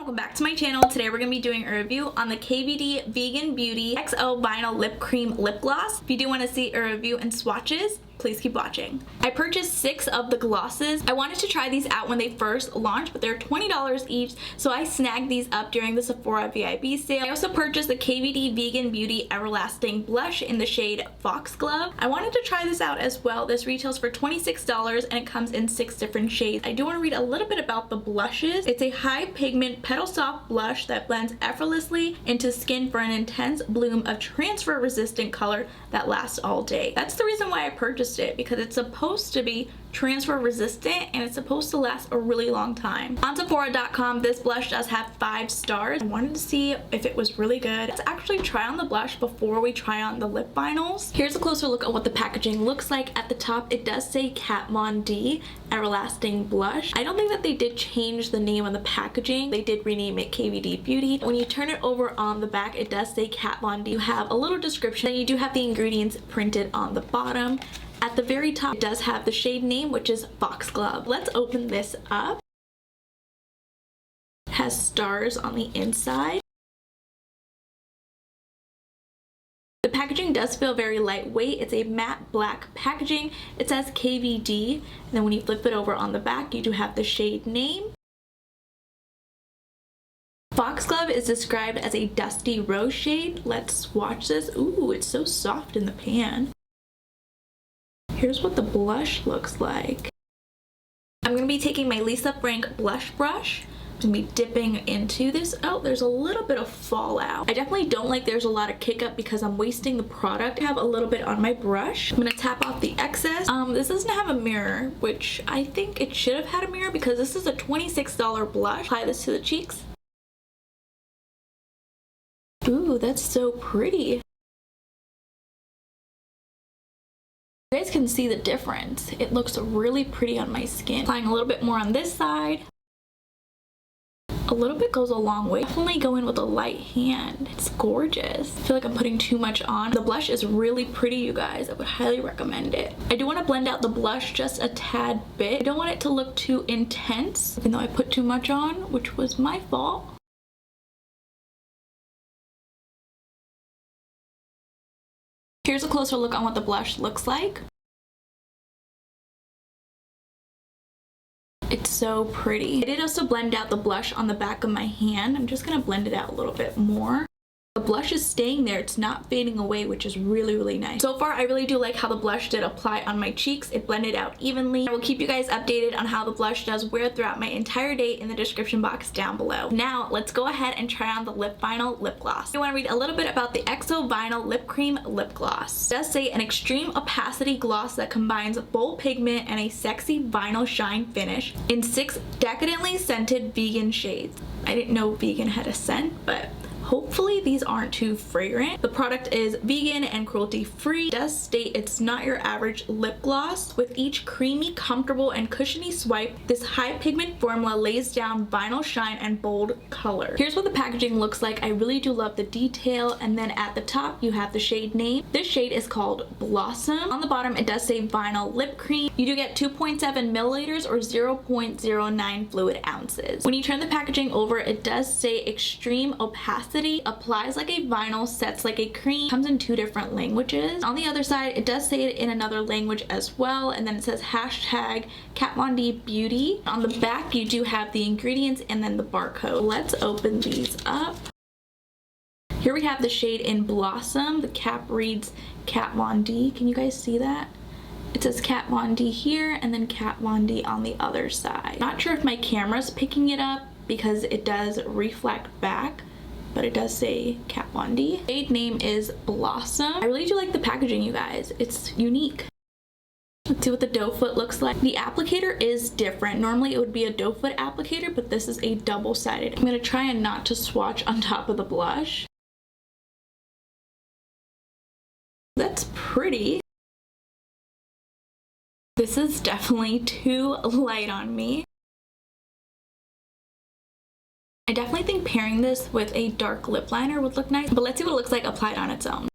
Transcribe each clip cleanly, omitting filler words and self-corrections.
welcome back to my channel. Today we're going to be doing a review on the KVD Vegan Beauty XO Vinyl Lip Cream Lip Gloss. If you do want to see a review in swatches, please keep watching. I purchased 6 of the glosses. I wanted to try these out when they first launched, but they're $20 each, so I snagged these up during the Sephora VIB sale. I also purchased the KVD Vegan Beauty Everlasting Blush in the shade Foxglove. I wanted to try this out as well. This retails for $26 and it comes in 6 different shades. I do want to read a little bit about the blushes. It's a high pigment petal soft blush that blends effortlessly into skin for an intense bloom of transfer resistant color that lasts all day. That's the reason why I purchased it, because it's supposed to be transfer resistant and it's supposed to last a really long time. On Sephora.com, this blush does have 5 stars. I wanted to see if it was really good. Let's actually try on the blush before we try on the lip vinyls. Here's a closer look at what the packaging looks like. At the top, it does say Kat Von D Everlasting Blush. I don't think that they did change the name on the packaging. They did rename it KVD Beauty. When you turn it over on the back, it does say Kat Von D. You have a little description and you do have the ingredients printed on the bottom. At the very top, it does have the shade name, which is Foxglove. Let's open this up. It has stars on the inside. The packaging does feel very lightweight. It's a matte black packaging. It says KVD, and then when you flip it over on the back, you do have the shade name. Foxglove is described as a dusty rose shade. Let's swatch this. Ooh, it's so soft in the pan. Here's what the blush looks like. I'm going to be taking my Lisa Frank blush brush. I'm going to be dipping into this. Oh, there's a little bit of fallout. I definitely don't like there's a lot of kick up because I'm wasting the product. I have a little bit on my brush. I'm going to tap off the excess. This doesn't have a mirror, which I think it should have had a mirror because this is a $26 blush. Apply this to the cheeks. Ooh, that's so pretty. You guys can see the difference. It looks really pretty on my skin. Applying a little bit more on this side. A little bit goes a long way. Definitely go in with a light hand. It's gorgeous. I feel like I'm putting too much on. The blush is really pretty, you guys. I would highly recommend it. I do want to blend out the blush just a tad bit. I don't want it to look too intense, even though I put too much on, which was my fault. Here's a closer look on what the blush looks like. It's so pretty. I did also blend out the blush on the back of my hand. I'm just gonna blend it out a little bit more. The blush is staying there. It's not fading away, which is really, really nice. So far, I really do like how the blush did apply on my cheeks. It blended out evenly. I will keep you guys updated on how the blush does wear throughout my entire day in the description box down below. Now, let's go ahead and try on the lip vinyl lip gloss. I want to read a little bit about the XO Vinyl Lip Cream Lip Gloss. It does say an extreme opacity gloss that combines bold pigment and a sexy vinyl shine finish in 6 decadently scented vegan shades. I didn't know vegan had a scent, but hopefully these aren't too fragrant. The product is vegan and cruelty free. It does state it's not your average lip gloss. With each creamy, comfortable, and cushiony swipe, this high pigment formula lays down vinyl shine and bold color. Here's what the packaging looks like. I really do love the detail. And then at the top, you have the shade name. This shade is called Blossom. On the bottom, it does say vinyl lip cream. You do get 2.7 milliliters or 0.09 fluid ounces. When you turn the packaging over, it does say extreme opacity. Applies like a vinyl, sets like a cream. Comes in 2 different languages. On the other side, it does say it in another language as well, and then it says hashtag Kat Von D Beauty. On the back, you do have the ingredients and then the barcode. Let's open these up. Here we have the shade in Blossom. The cap reads Kat Von D. Can you guys see that? It says Kat Von D here and then Kat Von D on the other side. Not sure if my camera's picking it up because it does reflect back, but it does say Kat Von D. Shade name is Blossom. I really do like the packaging, you guys. It's unique. Let's see what the doe foot looks like. The applicator is different. Normally it would be a doe foot applicator, but this is a double-sided. I'm gonna try and not to swatch on top of the blush. That's pretty. This is definitely too light on me. I definitely think pairing this with a dark lip liner would look nice, but let's see what it looks like applied on its own.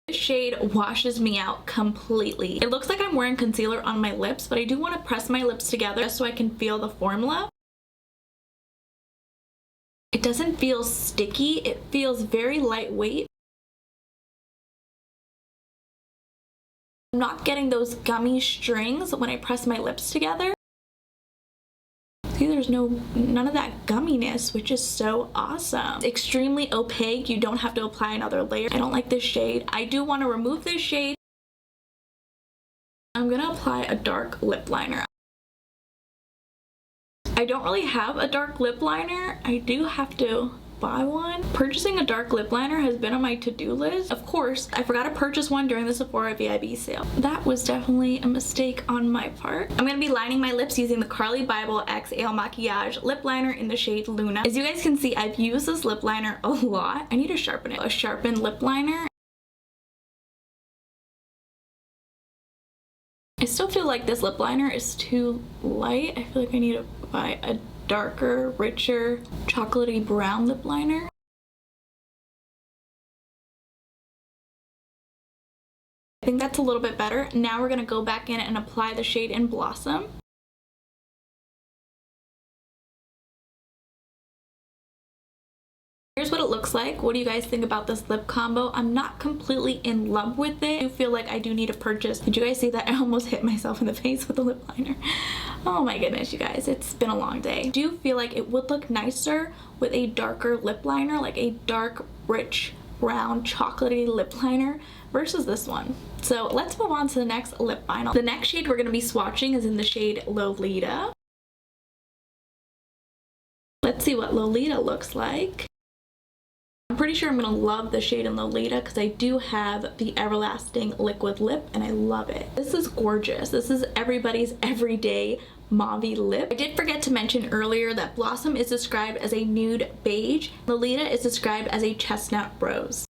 This shade washes me out completely. It looks like I'm wearing concealer on my lips, but I do want to press my lips together just so I can feel the formula. It doesn't feel sticky. It feels very lightweight. I'm not getting those gummy strings when I press my lips together. See, there's none of that gumminess, which is so awesome. It's extremely opaque. You don't have to apply another layer. I don't like this shade. I do want to remove this shade. I'm gonna apply a dark lip liner. I don't really have a dark lip liner. I do have to buy one. Purchasing a dark lip liner has been on my to-do list. Of course, I forgot to purchase one during the Sephora VIB sale. That was definitely a mistake on my part. I'm gonna be lining my lips using the Carly Bible X Ale Maquillage lip liner in the shade Luna. As you guys can see, I've used this lip liner a lot. I need to sharpen it. A sharpened lip liner. I still feel like this lip liner is too light. I feel like I need to buy a darker, richer, chocolatey brown lip liner. I think that's a little bit better. Now we're gonna go back in and apply the shade in Blossom. Here's what it looks like. What do you guys think about this lip combo? I'm not completely in love with it. I do feel like I do need to purchase. Did you guys see that? I almost hit myself in the face with the lip liner. Oh my goodness, you guys, it's been a long day. I do feel like it would look nicer with a darker lip liner, like a dark, rich, brown, chocolatey lip liner versus this one. So let's move on to the next lip vinyl. The next shade we're gonna be swatching is in the shade Lolita. Let's see what Lolita looks like. I'm pretty sure I'm gonna love the shade in Lolita because I do have the Everlasting liquid lip and I love it. This is gorgeous. This is everybody's everyday mauve lip. I did forget to mention earlier that Blossom is described as a nude beige. Lolita is described as a chestnut rose.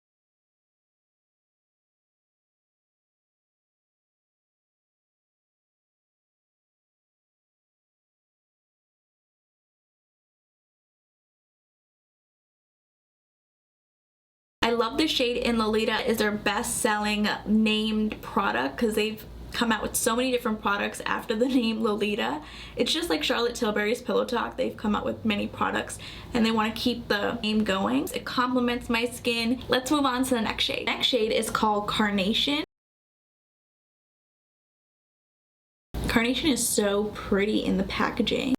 I love the shade in Lolita. Is their best-selling named product because they've come out with so many different products after the name Lolita. It's just like Charlotte Tilbury's Pillow Talk. They've come out with many products and they want to keep the name going. It complements my skin. Let's move on to the next shade. The next shade is called Carnation. Carnation is so pretty in the packaging.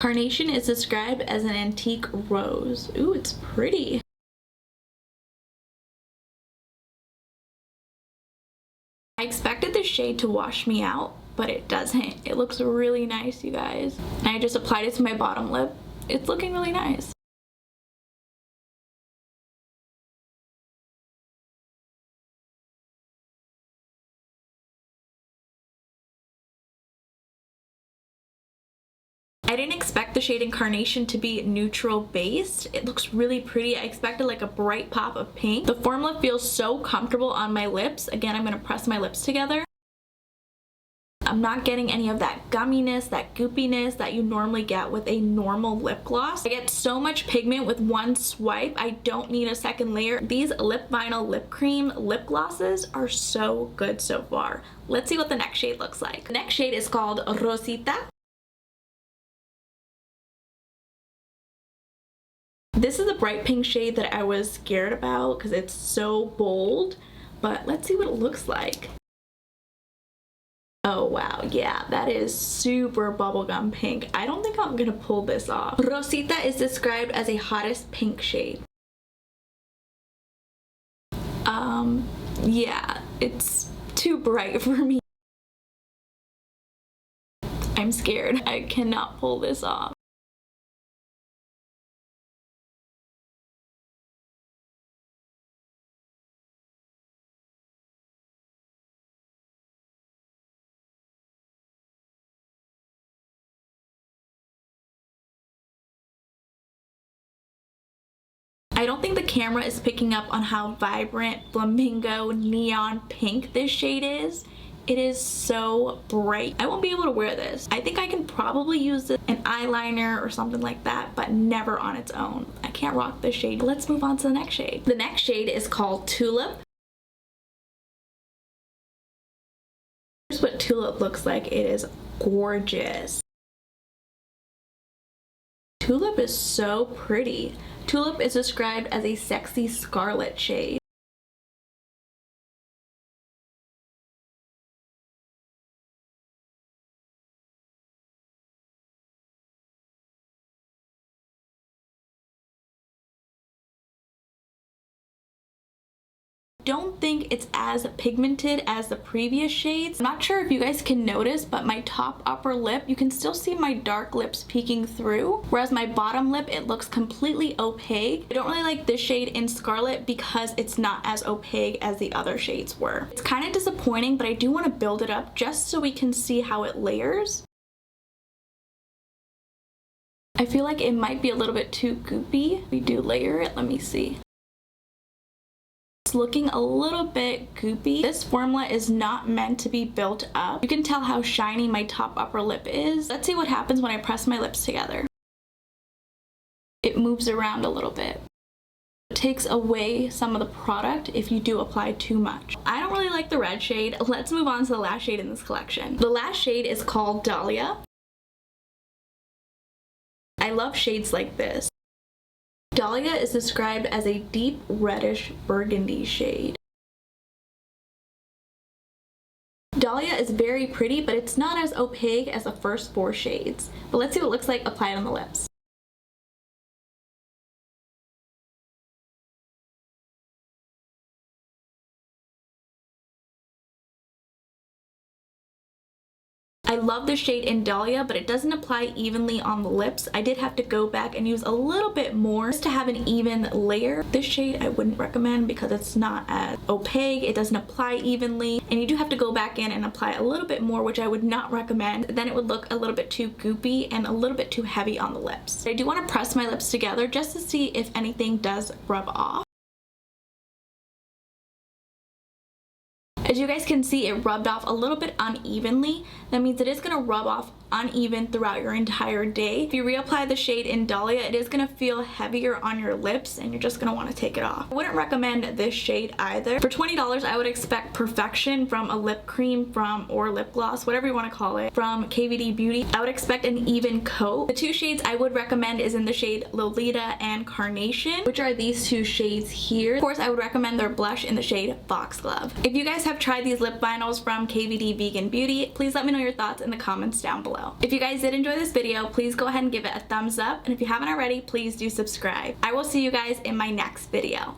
Carnation is described as an antique rose. Ooh, it's pretty. I expected this shade to wash me out, but it doesn't. It looks really nice, you guys. And I just applied it to my bottom lip. It's looking really nice. I didn't expect the shade in Carnation to be neutral based. It looks really pretty. I expected like a bright pop of pink. The formula feels so comfortable on my lips. Again, I'm gonna press my lips together. I'm not getting any of that gumminess, that goopiness that you normally get with a normal lip gloss. I get so much pigment with one swipe. I don't need a second layer. These lip vinyl lip cream lip glosses are so good so far. Let's see what the next shade looks like. The next shade is called Rosita. This is a bright pink shade that I was scared about because it's so bold, but let's see what it looks like. Oh wow, yeah, that is super bubblegum pink. I don't think I'm gonna pull this off. Rosita is described as a hottest pink shade. Yeah, it's too bright for me. I'm scared. I cannot pull this off. I don't think the camera is picking up on how vibrant flamingo neon pink this shade is. It is so bright. I won't be able to wear this. I think I can probably use an eyeliner or something like that, but never on its own. I can't rock this shade. Let's move on to the next shade. The next shade is called Tulip. Here's what Tulip looks like. It is gorgeous. Tulip is so pretty. Tulip is described as a sexy scarlet shade. Don't think it's as pigmented as the previous shades. I'm not sure if you guys can notice, but my top upper lip, you can still see my dark lips peeking through, whereas my bottom lip, it looks completely opaque. I don't really like this shade in Scarlet because it's not as opaque as the other shades were. It's kind of disappointing, but I do want to build it up just so we can see how it layers. I feel like it might be a little bit too goopy. We do layer it, let me see. It's looking a little bit goopy. This formula is not meant to be built up. You can tell how shiny my top upper lip is. Let's see what happens when I press my lips together. It moves around a little bit. It takes away some of the product if you do apply too much. I don't really like the red shade. Let's move on to the last shade in this collection. The last shade is called Dahlia. I love shades like this. Dahlia is described as a deep reddish burgundy shade. Dahlia is very pretty, but it's not as opaque as the first 4 shades. But let's see what it looks like applied on the lips. I love the shade in Dahlia, but it doesn't apply evenly on the lips. I did have to go back and use a little bit more just to have an even layer. This shade I wouldn't recommend because it's not as opaque, it doesn't apply evenly, and you do have to go back in and apply a little bit more, which I would not recommend. Then it would look a little bit too goopy and a little bit too heavy on the lips. I do want to press my lips together just to see if anything does rub off. As you guys can see, it rubbed off a little bit unevenly. That means it is going to rub off uneven throughout your entire day. If you reapply the shade in Dahlia, it is going to feel heavier on your lips and you're just going to want to take it off. I wouldn't recommend this shade either. For $20, I would expect Perfection from a lip cream or lip gloss, whatever you want to call it, from KVD Beauty. I would expect an even coat. The 2 shades I would recommend is in the shade Lolita and Carnation, which are these 2 shades here. Of course, I would recommend their blush in the shade Foxglove. If you guys have tried these lip vinyls from KVD Vegan Beauty, please let me know your thoughts in the comments down below. If you guys did enjoy this video, please go ahead and give it a thumbs up, and if you haven't already, please do subscribe. I will see you guys in my next video.